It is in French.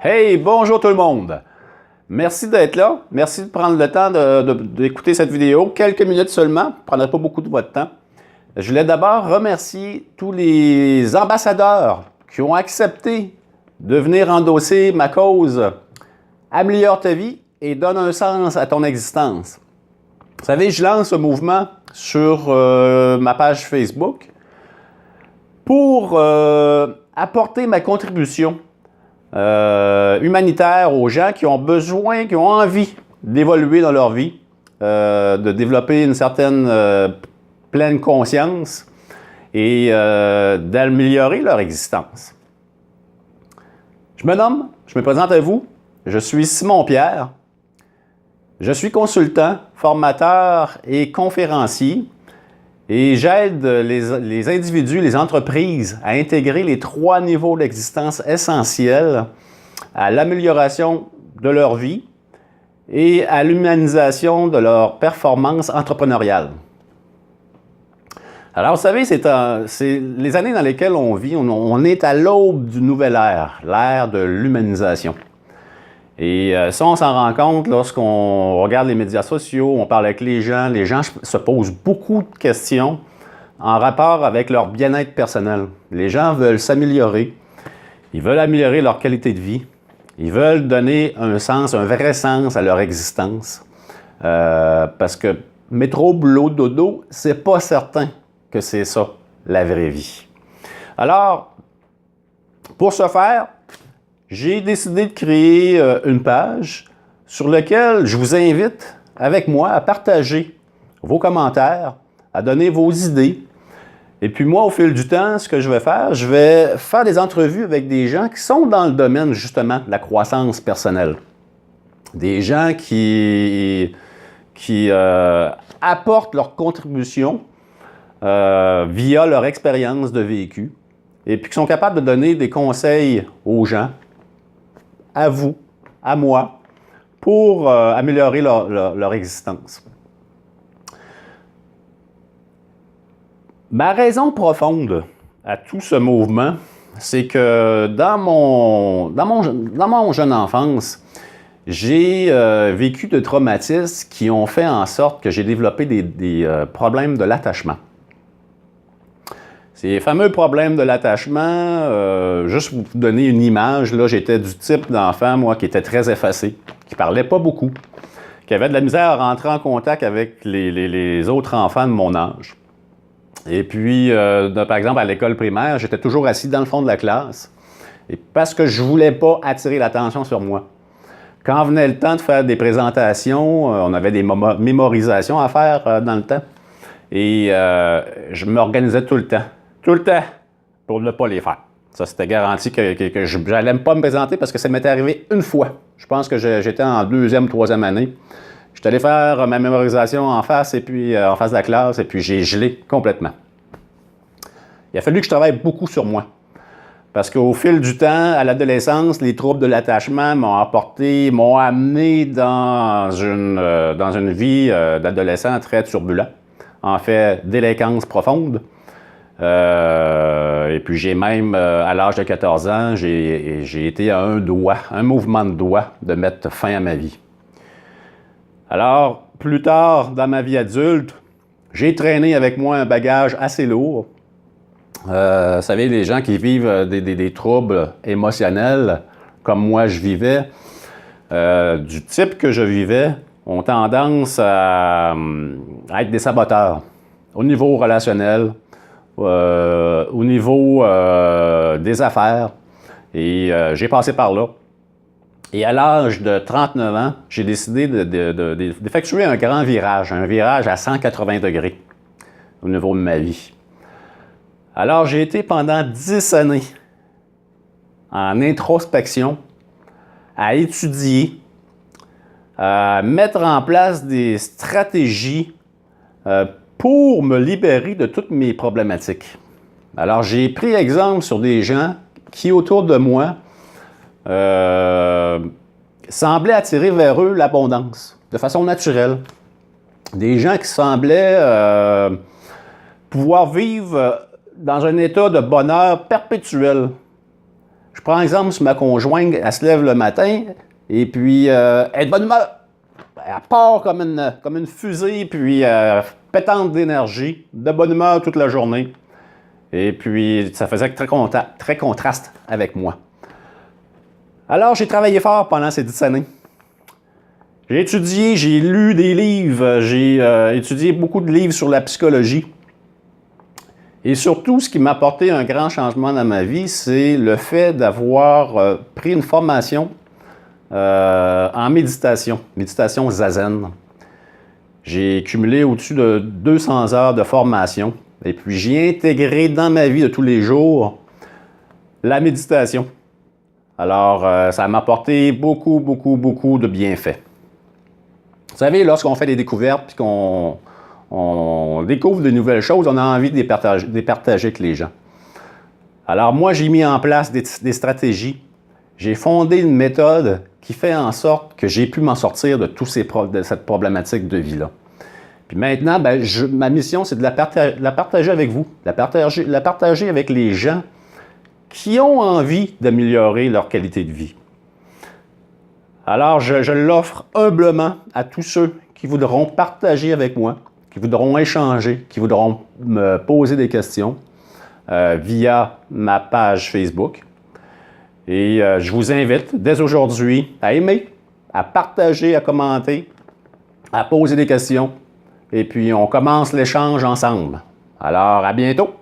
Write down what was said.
Hey, bonjour tout le monde! Merci d'être là. Merci de prendre le temps d'écouter cette vidéo. Quelques minutes seulement. Je ne prendrai pas beaucoup de votre temps. Je voulais d'abord remercier tous les ambassadeurs qui ont accepté de venir endosser ma cause Améliore ta vie et donne un sens à ton existence. Vous savez, je lance ce mouvement sur ma page Facebook pour apporter ma contribution humanitaire aux gens qui ont besoin, qui ont envie d'évoluer dans leur vie, de développer une certaine pleine conscience et d'améliorer leur existence. Je me présente à vous, je suis Simon Pierre, je suis consultant, formateur et conférencier et j'aide les individus, les entreprises à intégrer les 3 niveaux d'existence essentiels à l'amélioration de leur vie et à l'humanisation de leur performance entrepreneuriale. Alors, vous savez, c'est les années dans lesquelles on vit, on est à l'aube d'une nouvelle ère, l'ère de l'humanisation. Et ça, on s'en rend compte lorsqu'on regarde les médias sociaux, on parle avec les gens se posent beaucoup de questions en rapport avec leur bien-être personnel. Les gens veulent s'améliorer, ils veulent améliorer leur qualité de vie, ils veulent donner un sens, un vrai sens à leur existence. Parce que métro, boulot, dodo, c'est pas certain que c'est ça, la vraie vie. Alors, pour ce faire, j'ai décidé de créer une page sur laquelle je vous invite avec moi à partager vos commentaires, à donner vos idées. Et puis moi, au fil du temps, ce que je vais faire des entrevues avec des gens qui sont dans le domaine justement de la croissance personnelle. Des gens qui apportent leur contribution via leur expérience de vécu et puis qui sont capables de donner des conseils aux gens, à vous, à moi, pour améliorer leur existence. Ma raison profonde à tout ce mouvement, c'est que dans mon jeune enfance, j'ai vécu de traumatismes qui ont fait en sorte que j'ai développé des problèmes de l'attachement. Ces fameux problèmes de l'attachement, juste pour vous donner une image, là, j'étais du type d'enfant, moi, qui était très effacé, qui parlait pas beaucoup, qui avait de la misère à rentrer en contact avec les autres enfants de mon âge. Et puis, par exemple, à l'école primaire, j'étais toujours assis dans le fond de la classe, et parce que je voulais pas attirer l'attention sur moi. Quand venait le temps de faire des présentations, on avait des mémorisations à faire dans le temps, et je m'organisais tout le temps, pour ne pas les faire. Ça, c'était garanti que je n'allais pas me présenter parce que ça m'était arrivé une fois. Je pense que j'étais en 2e, 3e année. J'étais allé faire ma mémorisation en face de la classe, et puis j'ai gelé complètement. Il a fallu que je travaille beaucoup sur moi. Parce qu'au fil du temps, à l'adolescence, les troubles de l'attachement m'ont amené dans une vie d'adolescent très turbulente. En fait, délinquance profonde. Et puis j'ai même, à l'âge de 14 ans, j'ai été à un mouvement de doigt de mettre fin à ma vie. Alors, plus tard dans ma vie adulte, j'ai traîné avec moi un bagage assez lourd. Vous savez, les gens qui vivent des troubles émotionnels, comme moi je vivais, du type que je vivais, ont tendance à être des saboteurs au niveau relationnel, au niveau des affaires. Et j'ai passé par là. Et à l'âge de 39 ans, j'ai décidé d'effectuer un grand virage, un virage à 180 degrés au niveau de ma vie. Alors, j'ai été pendant 10 années en introspection, à étudier, à mettre en place des stratégies pour me libérer de toutes mes problématiques. Alors, j'ai pris exemple sur des gens qui, autour de moi, semblaient attirer vers eux l'abondance, de façon naturelle. Des gens qui semblaient pouvoir vivre dans un état de bonheur perpétuel, Je prends exemple sur ma conjointe, elle se lève le matin et puis elle est de bonne humeur. Elle part comme une fusée, puis pétante d'énergie, de bonne humeur toute la journée. Et puis, ça faisait très contraste avec moi. Alors, j'ai travaillé fort pendant ces 10 années. J'ai étudié, j'ai lu des livres, j'ai étudié beaucoup de livres sur la psychologie. Et surtout, ce qui m'a apporté un grand changement dans ma vie, c'est le fait d'avoir pris une formation en méditation zazen. J'ai cumulé au-dessus de 200 heures de formation. Et puis, j'ai intégré dans ma vie de tous les jours la méditation. Alors, ça m'a apporté beaucoup de bienfaits. Vous savez, lorsqu'on fait des découvertes et qu'on découvre de nouvelles choses, on a envie de les partager avec les gens. Alors, moi, j'ai mis en place des stratégies. J'ai fondé une méthode qui fait en sorte que j'ai pu m'en sortir de cette problématique de vie-là. Puis maintenant, ma mission, c'est de la partager avec vous, la partager avec les gens qui ont envie d'améliorer leur qualité de vie. Alors, je l'offre humblement à tous ceux qui voudront partager avec moi, qui voudront échanger, qui voudront me poser des questions via ma page Facebook. Et je vous invite dès aujourd'hui à aimer, à partager, à commenter, à poser des questions. Et puis, on commence l'échange ensemble. Alors, à bientôt!